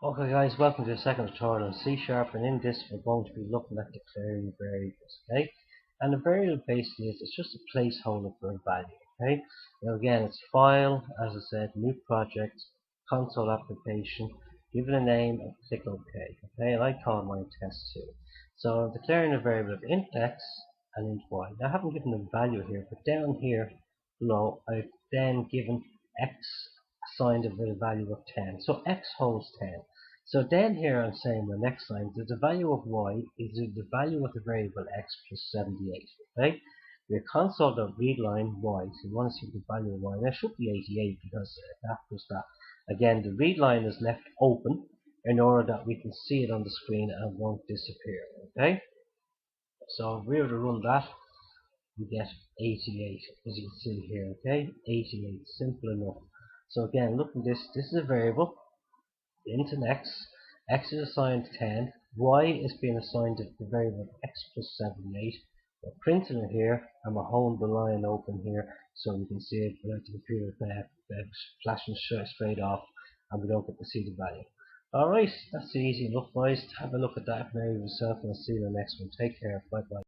Okay guys, welcome to the second tutorial on C Sharp, and in this we're going to be looking at declaring variables, okay? And a variable basically is it's just a placeholder for a value, okay? Now again, it's file, as I said, new project, console application, give it a name and click OK, okay? And I call mine test2. So I'm declaring a variable of int x and int y. Now I haven't given a value here, but down here below I've then given x assigned a value of 10. So x holds 10. So then here I'm saying the next line that the value of y is the value of the variable x plus 78. Okay? Your console.readline y, so you want to see the value of y. That should be 88 because that was that. Again, the read line is left open in order that we can see it on the screen and it won't disappear. Okay? So if we were to run that, we get 88, as you can see here. Okay? 88, simple enough. So again, look at this. This is a variable int an x is assigned 10, y is being assigned to the variable x plus 78. We're printing it here, and we're holding the line open here so we can see it without the computer flashing straight off, and we don't get to see the value. Alright, that's easy enough guys. Have a look at that now yourself, and I'll see you in the next one. Take care, bye bye.